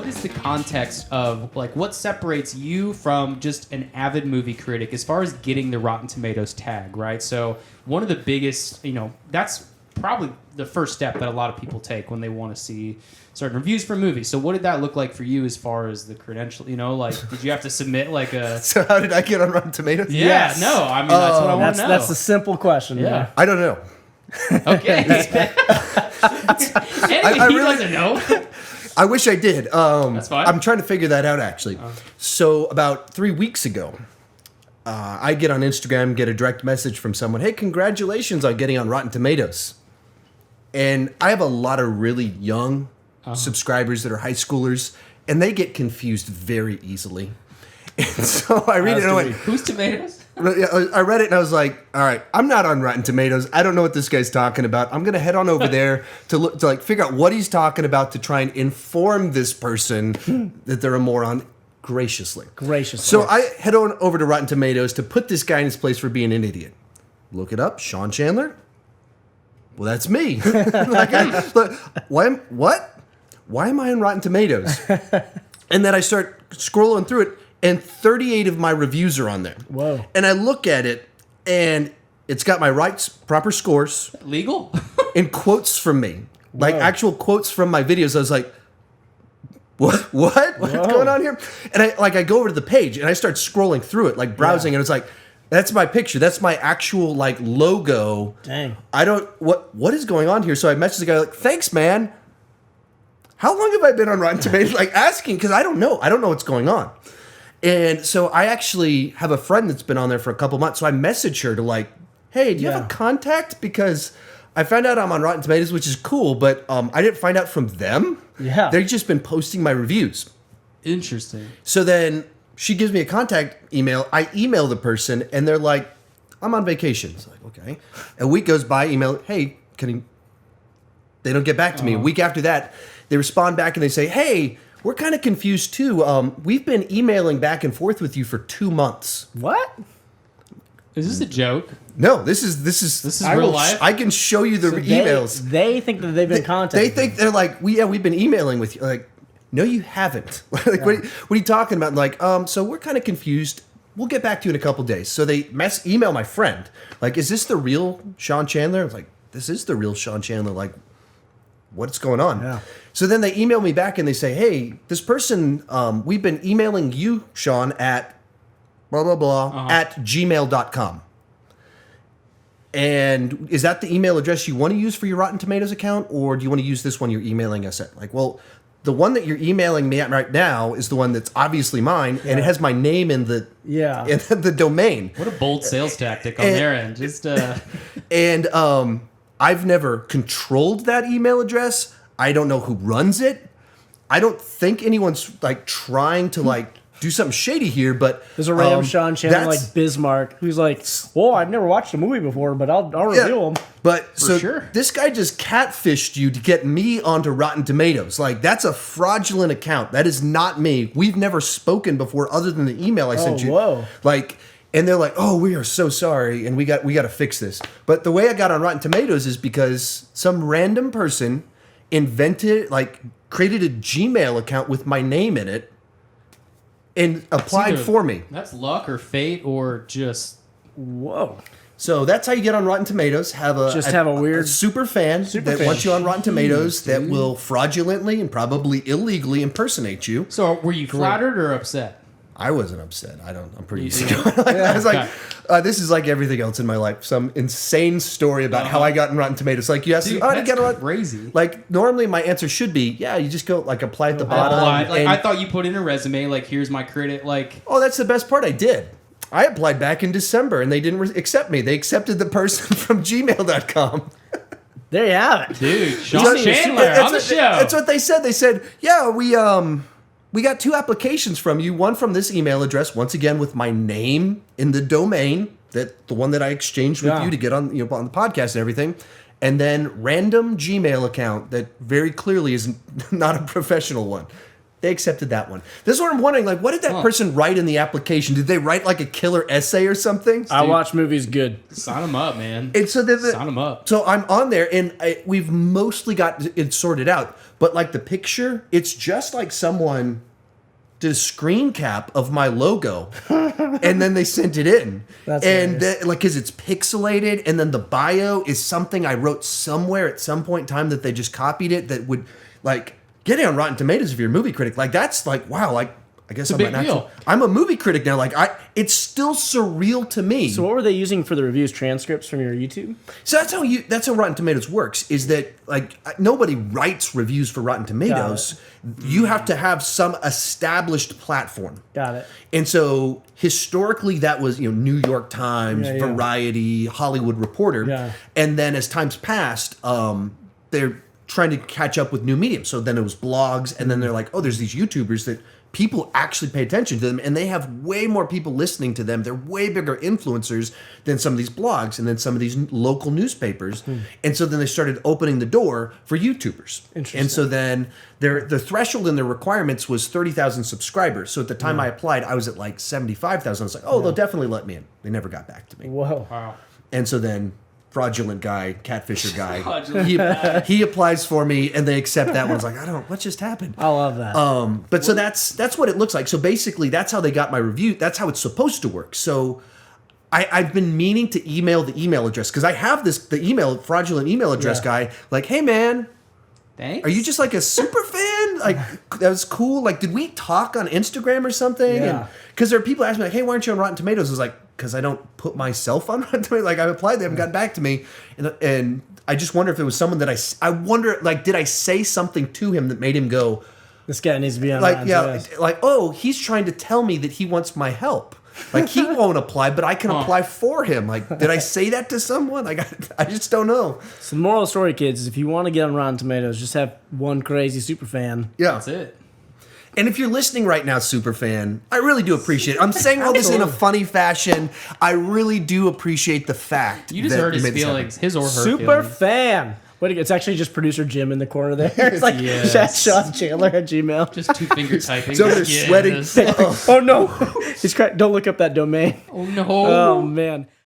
what is the context of, like, what separates you from just an avid movie critic as far as getting the Rotten Tomatoes tag, right? So one of the biggest, that's probably the first step that a lot of people take when they want to see certain reviews for movies. So what did that look like for you as far as the credential? Did you have to submit like a... So how did I get on Rotten Tomatoes? Yeah, Yes. no, I mean, that's what I want to know. That's a simple question. Yeah. I don't know. Okay. I He really- doesn't know. I wish I did. That's fine. I'm trying to figure that out, actually. So about 3 weeks ago, I get on Instagram, get a direct message from someone, hey, congratulations on getting on Rotten Tomatoes. And I have a lot of really young subscribers that are high schoolers, and they get confused very easily. And so I read it and I went, Who's Tomatoes? I read it and I was like, all right, I'm not on Rotten Tomatoes. I don't know what this guy's talking about. I'm going to head on over there to figure out what he's talking about to try and inform this person that they're a moron graciously. So I head on over to Rotten Tomatoes to put this guy in his place for being an idiot. Look it up, Sean Chandler. Well, that's me. Why am I on Rotten Tomatoes? And then I start scrolling through it, and 38 of my reviews are on there. Whoa. And I look at it, and it's got my proper scores. Legal? And quotes from me. Like Whoa. actual quotes from my videos. I was like, What's going on here? And I go over to the page, and I start scrolling through it, like browsing, and it's like, that's my picture. That's my actual like logo. Dang. What is going on here? So I messaged the guy like, thanks, man. How long have I been on Rotten Tomatoes? Like asking, because I don't know. I don't know what's going on. And so I actually have a friend that's been on there for a couple months. So I messaged her to like, hey, do you have a contact? Because I found out I'm on Rotten Tomatoes, which is cool, but I didn't find out from them. Yeah. They've just been posting my reviews. Interesting. So then she gives me a contact email. I email the person, and they're like, I'm on vacation. It's like, okay. A week goes by, email, hey, they don't get back to me. A week after that, they respond back and they say, hey, we're kind of confused too. We've been emailing back and forth with you for 2 months. What? Is this a joke? No, this is real life? I can show you the emails. They think that they've been contacted. They think they're like, we've been emailing with you. Like, no, you haven't. What are you talking about? Like, so we're kind of confused. We'll get back to you in a couple days. So they email my friend. Like, is this the real Sean Chandler? I was like, this is the real Sean Chandler. Like, what's going on? Yeah. So then they email me back and they say, hey, this person, we've been emailing you, Sean, at blah, blah, blah, at gmail.com. And is that the email address you want to use for your Rotten Tomatoes account? Or do you want to use this one you're emailing us at? Like, well, the one that you're emailing me at right now is the one that's obviously mine, and it has my name in the in the domain. What a bold sales tactic on their end. Just And I've never controlled that email address. I don't know who runs it. I don't think anyone's like trying to like do something shady here, but there's a random Sean Chandler like Bismarck who's like, well, I've never watched a movie before, but I'll review them. But sure. This guy just catfished you to get me onto Rotten Tomatoes. Like, that's a fraudulent account. That is not me. We've never spoken before other than the email I sent you. Whoa. Like, and they're like, oh, we are so sorry, and we got to fix this. But the way I got on Rotten Tomatoes is because some random person created a Gmail account with my name in it and applied for me. That's luck or fate or just... Whoa. So that's how you get on Rotten Tomatoes. Have a weird super fan wants you on Rotten Tomatoes that will fraudulently and probably illegally impersonate you. So were you flattered or upset? I wasn't upset. I'm pretty easy going. I was like, this is like everything else in my life. Some insane story about how I got on Rotten Tomatoes. Like, you asked me, how to get on crazy. Like, normally my answer should be, you just go like apply at the bottom. I thought you put in a resume, like, here's my credit, like... Oh, that's the best part. I did. I applied back in December, and they didn't accept me. They accepted the person from gmail.com. There you have it. Dude, Sean Chandler on the show. That's what they said. They said, we got 2 applications from you. One from this email address, once again with my name in the domain, the one that I exchanged with you to get on on the podcast and everything, and then random Gmail account that very clearly is not a professional one. They accepted that one. This is what I'm wondering. Like, what did that person write in the application? Did they write like a killer essay or something? I watch movies good. Sign them up, man. And so sign them up. So I'm on there, and we've mostly got it sorted out. But like the picture, it's just like someone did a screen cap of my logo, and then they sent it in. That's and nice. like, cause it's pixelated, and then the bio is something I wrote somewhere at some point in time that they just copied it. That would like get it on Rotten Tomatoes if you're a movie critic. Like that's like wow. Like I guess I'm a movie critic now. Like it's still surreal to me. So what were they using for the reviews? Transcripts from your YouTube? So that's how Rotten Tomatoes works. Is that like nobody writes reviews for Rotten Tomatoes. You have to have some established platform. Got it. And so historically, that was New York Times, Variety, Hollywood Reporter. Yeah. And then as time's passed, they're trying to catch up with new mediums. So then it was blogs, and then they're like, oh, there's these YouTubers that people actually pay attention to them, and they have way more people listening to them. They're way bigger influencers than some of these blogs and then some of these local newspapers. And so then they started opening the door for YouTubers. Interesting. And so then the threshold in their requirements was 30,000 subscribers. So at the time I applied, I was at like 75,000. I was like, oh, they'll definitely let me in. They never got back to me. Whoa. Wow. And so then fraudulent guy, catfisher guy, he applies for me, and they accept that one. It's like, what just happened? I love that. But so that's what it looks like. So basically, that's how they got my review. That's how it's supposed to work. So I've been meaning to email the email address, because I have the fraudulent email address guy. Like, hey man, thanks. are you just like a super fan? Like, that was cool. Like, did we talk on Instagram or something? Yeah. Because there are people asking me, like, hey, why aren't you on Rotten Tomatoes? I was like, because I don't put myself on Rotten Tomatoes. Like, I applied, they haven't gotten back to me. And I just wonder if it was someone that I wonder, like, did I say something to him that made him go, This guy needs to be on like, Rotten yeah, Tomatoes. like, oh, he's trying to tell me that he wants my help. Like, he won't apply, but I can apply for him. Like, did I say that to someone? Like, I just don't know. So the moral of the story, kids, is if you want to get on Rotten Tomatoes, just have one crazy super fan. Yeah. That's it. And if you're listening right now, super fan, I really do appreciate it. I'm saying all this in a funny fashion. I really do appreciate the fact You just that hurt his made this happen. feelings, his or her Super feelings. fan. Wait, it's actually just producer Jim in the corner there. It's like Yes. Sean Chandler at Gmail. Just two finger typing. So they're Yes. sweating. Oh no! Don't look up that domain. Oh no. Oh man.